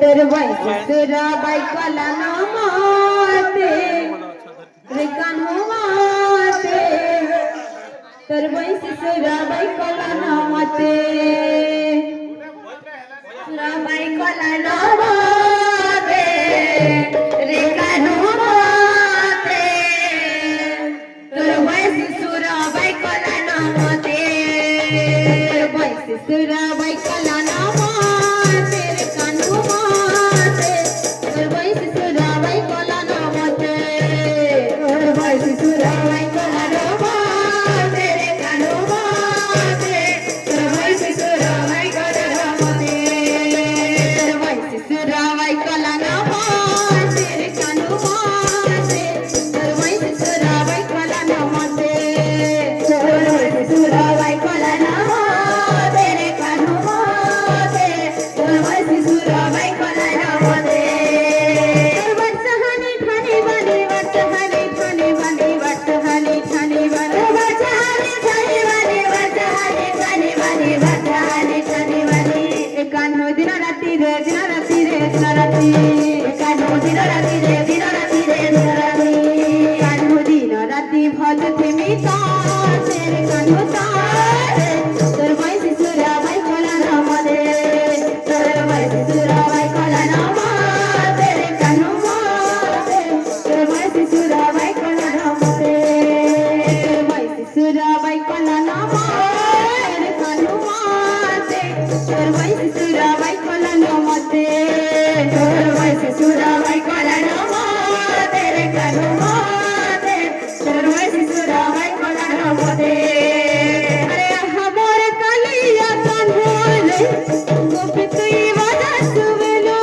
तर वैसुरा बायकोला नमते रे कान्हो माते तर वैसुरा बायकोला नमते बायकोला नमते रे कान्हो माते तर वैसुरा बायकोला नमते वैसुरा बायकोला नमते रे कान्हो माते तर वैसुरा बायकोला नमते वैसुरा बायकोला नमते रे कान्हो माते तर वैसुरा बायकोला नमते वैसुरा बायकोला नमते रे कान्हो माते तर वैसुरा बायकोला नमते वैसुरा बायकोला नमते रे कान्हो माते तर वैसुरा बायकोला नमते वत्सहानी ठाणे बानी वत्सहानी ठाणे बानी वत्सहानी ठाणे बानी वत्सहानी ठाणे बानी वत्सहानी ठाणे बानी वत्सहानी ठाणे बानी कान्हो दिन राती रे दिन राती रे दिन राती कान्हो दिन राती रे दिन राती रे दिन राती कान्हो दिन राती भजते मी ताते रे कान्हो ताते तर वैसुरा बायकोला नमते तर वैसुरा बायकोला नमते रे कान्हो माते तर वैसुरा बायकोला नमते वैसुरा बायकोला नमते रे कान्हो माते तर वैसुरा बायकोला नमते तर वैसुरा बायकोला नमते रे कान्हो माते तर वैसुरा बायकोला नमते अरे हा मोर कालिया कान्हो रे गोपी तुई वाजा सुवेलो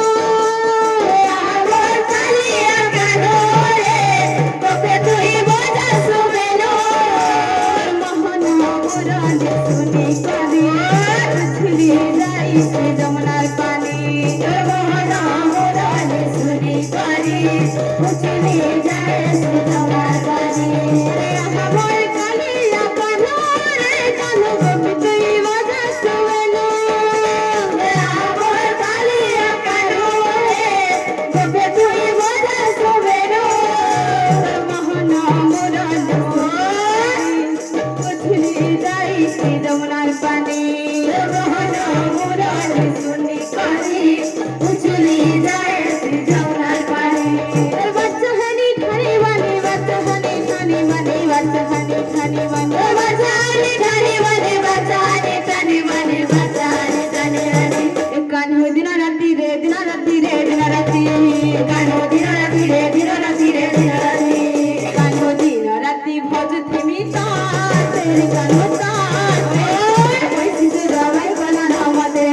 हा मोर कालिया कान्हो रे गोपी तुई वाजा सुवेलो मोहन मुराने सुनी करी उछली जाई से जमुनार पानी मोहन मुराने सुनी करी उछली जाए से जमुनार पानी हा मोर कालिया कान्हो रे कान्हो गोपी तुई वाजा सुवेलो हा मोर कालिया कान्हो रे गोपी तुई वाजा सुवेलो मोहन मुराने उछली जाई से जमुनार पानी मोहन मुराने सुनी करी उछली जाए से जमुनार पानी वत्सहानी ठाणे बानी वत्सहानी ठाणे बानी वत्सहानी ठाणे बानी वत्सहानी ठाणे बानी वत्सहानी ठाणे बानी वत्सहानी ठाणे बानी कान्हो दिन राती रे दिन राती रे दिन राती कान्हो दिन राती रे दिन राती रे दिन राती कान्हो दिन राती भजते मी ताते रे कान्हो ताते वैसुरा बायकोला नमते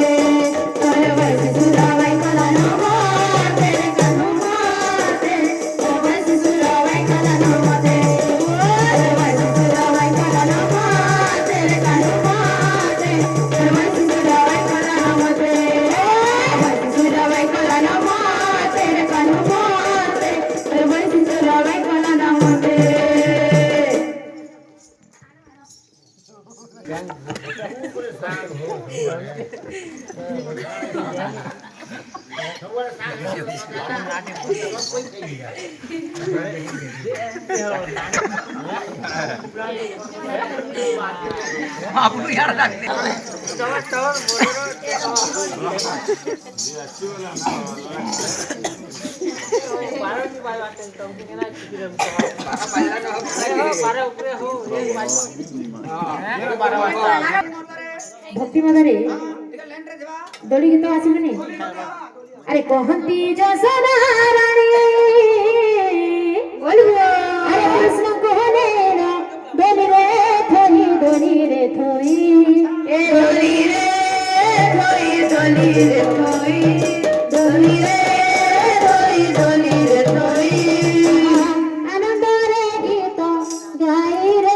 तर वैसुरा बायकोला नमते रे कान्हो माते तर वैसुरा बायकोला नमते वैसुरा बायकोला नमते रे कान्हो माते तर वैसुरा बायकोला नमते वैसुरा बायकोला नमते रे कान्हो माते तर वैसुरा बायकोला नमते आपको यार रखते भक्ति मदरे दोड़ी गीत आसिबनी अरे कहंती जसना रानी बोलबो अरे कृष्ण कहले ना दोनी रे थोई ए दोनी रे थोई दोनी रे थोई दोनी रे थोई आनंद रे गीत गाई रे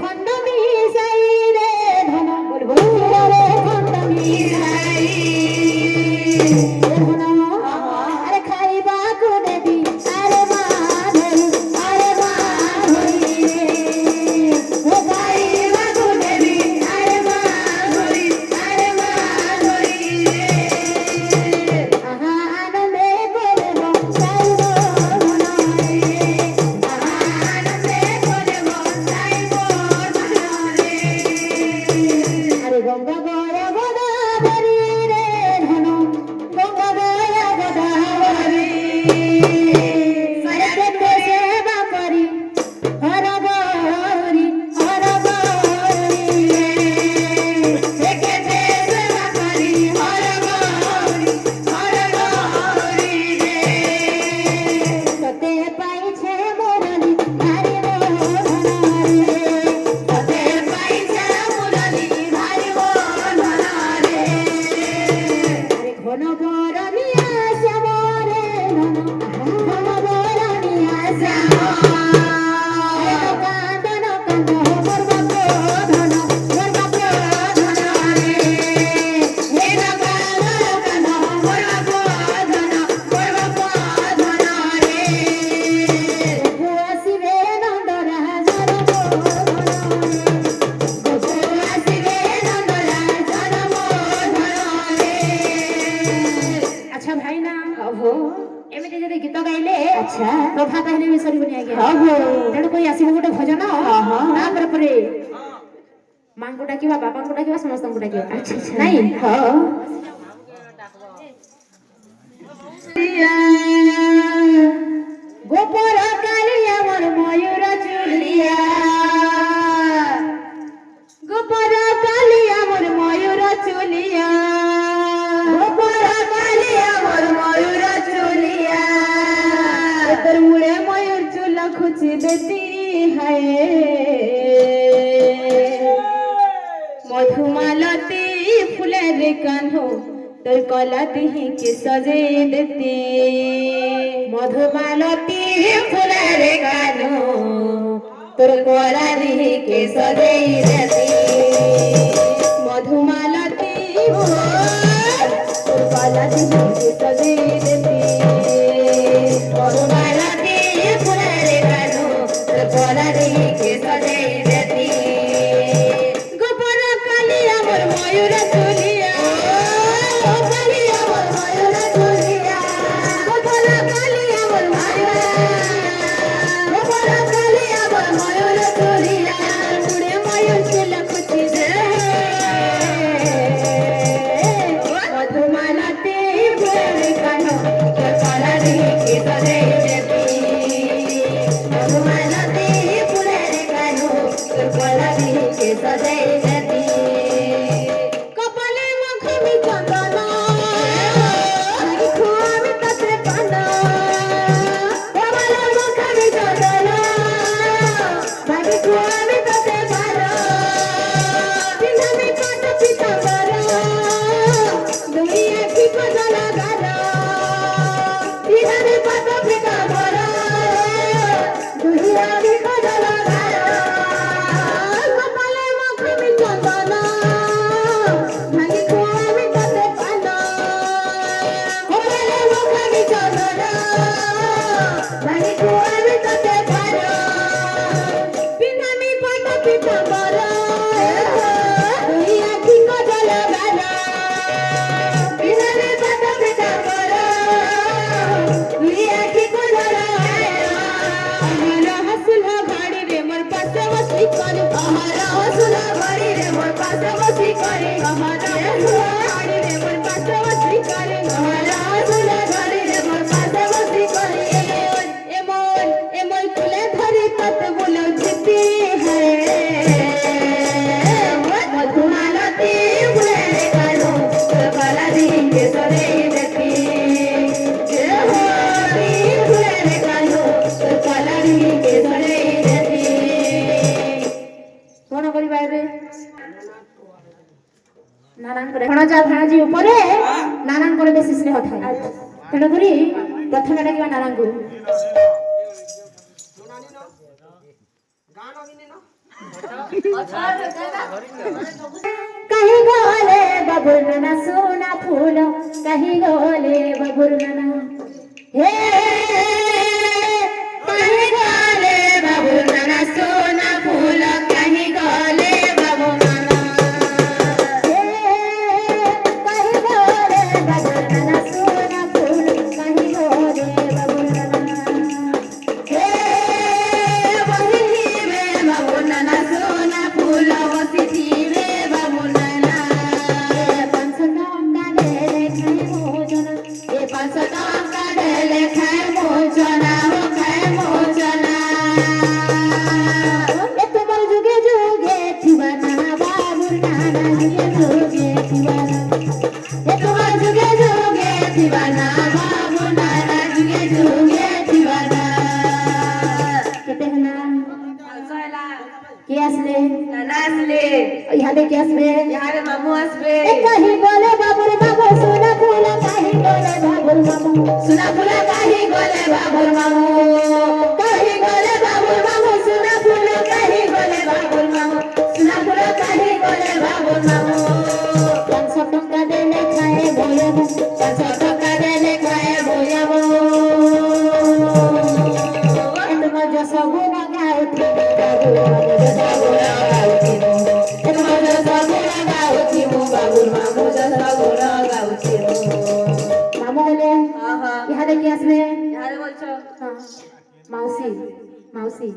खंड मिसाई रे धन खंड धन बोलानिया श्याम कांदन कांद मोर बाप धन रे हे कांदन कांद मोर बाप धन रे गोसिवे नंद राजन गोसिवे नंद राजन मोर रे। अच्छा भाई ना हो एमिति जदि गीत गाइले अच्छा प्रभा कहले भी सरीबनी आगे हो तेणु कोई आसीबो गोटे भजन तापर परे मां को डाकिबा बाबा को डाकिबा समस्त को डाकिबा अच्छा अच्छा नहीं हां गोपर कालिया मोर मयूर चुलिया गोपर कालिया मोर मयूर चुलिया गोपर कालिया मोर मयूर चुलिया तर मुळे मयूर चुला खुची देती है मधुमालती फुलेर कान्हो तोर कला दिही के सजे देती मधुमालती फुलेर कान्हो तोर कला दिही के सजे देती मधुमालती तोर कला दिही के सजे देती मधुमालती फुलेर कान्हो तोर कला दिही के सजे देती गोपर कालिया मोर मयूर चुलिया कालिया मोर मयूर चुलिया गोपर कालिया मोर गोपर कालिया मोर मयूर चुलिया मुड़े मयूर चुला खुची दे मधुमालती फुलेर कान्हो तोर कला दिही के सजे देती मधुमालती फुलेर कान्हो तोर कला दिही के सजे देती कपाले मखमी चंदन हरि खुआमी तत्रे पान कपाले मखमी चंदन हरि खुआमी तत्रे पान पिंधामी पाट पीतांबर दुई आखि कजल गार पिंधामी पाट पीतांबर दुई आखि कजल गार कपाले मखमी चंदन हरि खुआमी तत्रे पान कपाले मखमी चंदन हरि खुआमी तत्रे पान पिंधामी पाट पीतांबर दुई आखि कजल गार पिंधामी पाट पीतांबर दुई आखि कजल गार हमारा हसुला भाड़ी रे मोर पास बसी कर हमारा हसुला भाड़ी रे मोर पास बसी कर हमारा हसुला भाड़ी रे मोर पास बसी कर हमारा हसुला भाड़ी रे मोर पास बसी कर ए मोर कुले धरी तत बोलो जिती है मधुमालती फुलेर कान्हो तोर कला दिही के सजे देती जय हो फुलेर कान्हो तोर कला दिही के सजे देती कोन करिबा रे नानांकर भणजा भाणाजी उपरे नानांकर बेसी स्नेह थाए तेणु करी प्रथमे डाकिबा नानांकु कहीं गोले बबुर नाना सोना फूल कहीं गोले बबुर नाना हे कहीं गोले बबुर नाना सोना फूल कहीं गोले बबुर नाना हे कहीं गोले बबुर नाना सोना फूल कहीं गोले बबुर नाना हे वही में बबुर नाना सोना फूल वसी में बबुर नाना पंचनाम का ले खाए भोजन ये पंचनाम का ले खाए भोजन हो खाए भोजन ये तुम्हारे जुगे जुगे दीवाना बबुर नाना जुगे जुगे दीवाना ये तुम्हारे जुगे जुगे दीवाना बबुर नाना जुगे जुगे दीवाना कहते हैं ना কে আসলে নানা আসলে ইহাদে কে আসবে ইহাদে মামু আসবে কহি বলে বাবুর বাবু সোনা ফুল কহি বলে গলে বাবুর মামু সোনা ফুলে কাহি গলে বাবুর মামু কাহি গলে বাবুর মামু সোনা ফুলে কাহি গলে বাবুর মামু সোনা ফুলে কাহি গলে বাবুর মামু 500 টাকা দেলে খায়ে বয়াবো 500 টাকা দেলে খায়ে বয়াবো এত মজা সগুনা গাউতি বাবুর মামু সগুনা গাউতি এত মজা সগুনা গাউতি বাবুর মামু সগুনা গাউতি মামু বলে ইহাদে কি আসবে यार बोलছো মাউসি মাউসি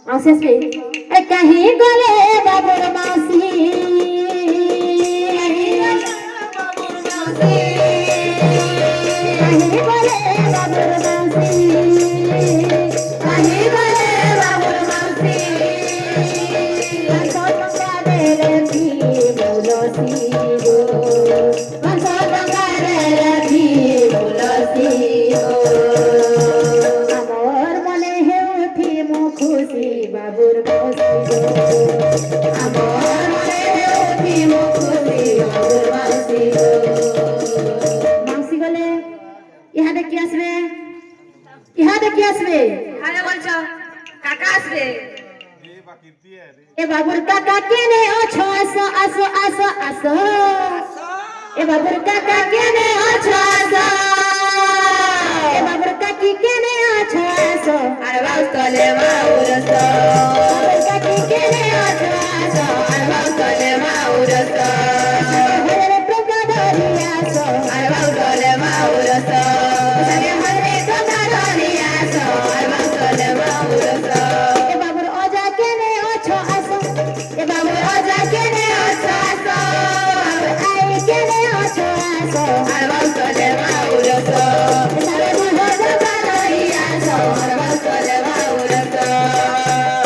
মাউসি আসবে এ কাহি গলে বাবুর মাউসি কাহি গলে বাবুর মাউসি কাহি গলে বাবুর মাউসি 500 টাকা দেলে কি বলছি গো 500 টাকা দেলে কি বলছি গো আমার মনে হেউথি মু খুশি বাবুর মাউসি গো আমার মনে হেউথি মু খুশি বাবুর মাউসি গো মাউসি গলে ইহাদে কি আসবে ইহাদে কি আসবে यार बोलছো কাকা আসবে এ বাবুর কাকা কেনে আছো আসো আসো আসো আসো এ বাবুর কাকা কেনে আছো আসো এ বাবুর কাকি কেনে আছো আসো আর বাউস তলে মাউরস বাবুর কাকি কেনে আছো আসো আর বাউস তলে মাউরস হরে প্রভা ধরি আসো আর বাউস তলে মাউরস সগে হরে তোমরা ধরি আসো আর বাউস তলে মাউরস এ বাবুর অজা কেনে আছো আসো এ বাবুর অজা কেনে আছো আসো বাবুর আই কেনে আছো আসো আর বাউস তলে মাউরস সারে বুঝো তোমরা ধরি আসো আর বাউস তলে মাউরস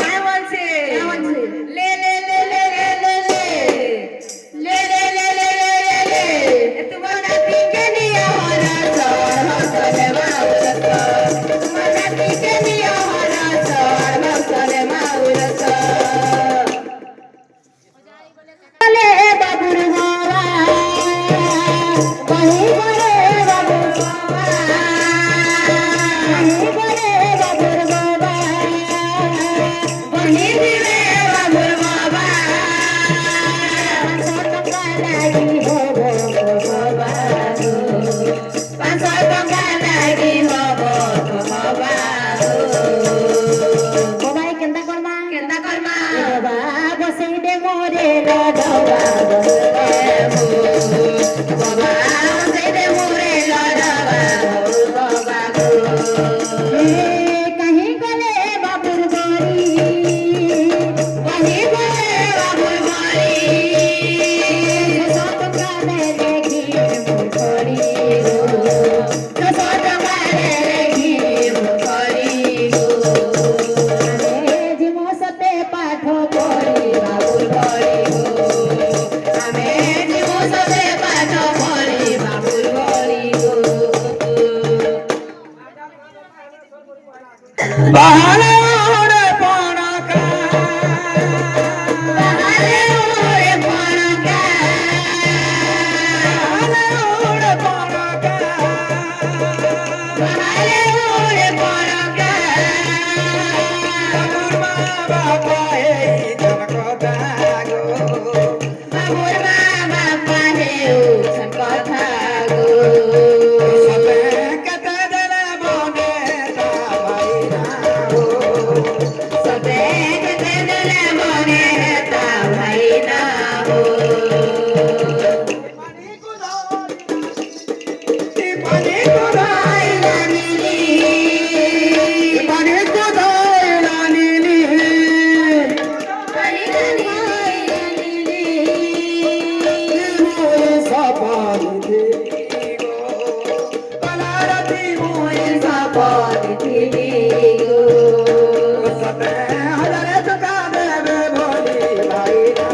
काय बोलছে क्या बोलছে? ले ले ले ले ले ले ले ले ले ले ले ले ले तुम्हारा पीके निया हरस और मौसले माउरस तुम्हारा पीके निया हरस और मौसले माउरस গলে বাবুর বাবা কাহি গলে বাবুর বাবা কাহি গলে বাবুর বাবা বনি দিবে বাবুর বাবা 500 টাকা লাগি হব বাবা 500 টাকা লাগি হব তো বাবা বাবাই কেনতা করমা কেন্দা করমা বাবা বসেই দে মোরে লডবা বাবা সেদে মোরে লড়াবা বাবা গো কাহি গলে বাবুর বাড়ি বনি বলে বাবুর বাড়ি 500 টাকা দেলে কি করি গো তো টাকা রেখি করি গো আমি জীবসতে পাঠ করি বাবুর বাড়ি গো আমি জীব সবে পাঠ করি বাবুর বাড়ি গো বাহারে ওরে পড়কা বাহারে ওরে পড়কা বাহারে ওরে পড়কা বাহারে ওরে পড়কা বাবুর মা বাবা এই জনকতা গো বাবুর মা বাবা হেউ কথা গো সবে কেতে দেলে বনে তা ভাই না গো সবে কেতে দিলে মনে তা ভাই না গো পানি কোদাই নীলি পানি কোদাই লানিলি মোর সপাল দে গো পালারতি মোর সবে হাজারে টাকা দেবে বলি ভাই না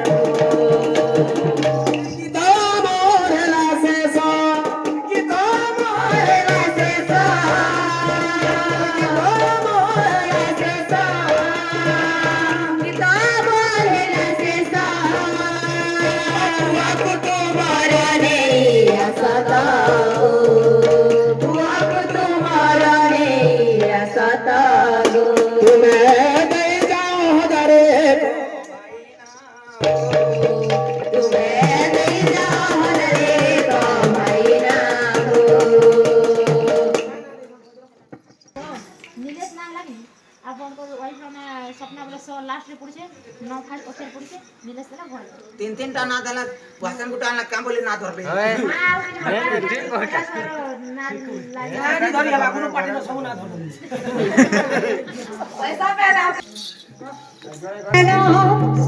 গো ତୁମେ ନିଜ ମନରେ କମାଇନା ହୋ। निलेश नाम लागी आपनको वाइफ ने सपना बोले सो लास्ट रे पड़छे नौ फाड़ पछर पड़छे निलेश ना भल तीन टा ना देला भाषण गुटा ना काम बोले ना धरबे हां ठीक कहता ना लागी नहीं धरी हला कोनो पार्टी न सब ना धरबे पैसा मेरा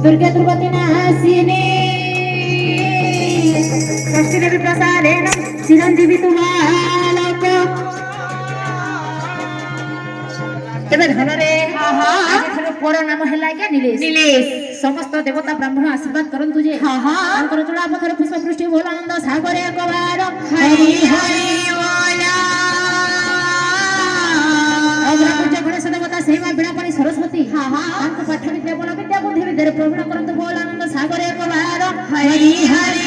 दुर्गा द्रुपदी नासिनी षष्ठी देवी प्रसादेन चिरंजीवी तुमालक तेबे धनरे आजर पर नाम हैला क्या नीलेश नीलेश समस्त देवता ब्राह्मण आशीर्वाद करन तुझे अंकर चूड़ा पथर पुष्प पृष्ठि भोलानंद सागरे कबार हरि हरि बोला अग्रपूज्य गणेश देवता सेवा बिणापाणी सरस्वती अंक पाठ विद्या बोल विद्या बुद्धि विद्या प्रवीण करंतु भोलानंद सागरे कबार हरि हरि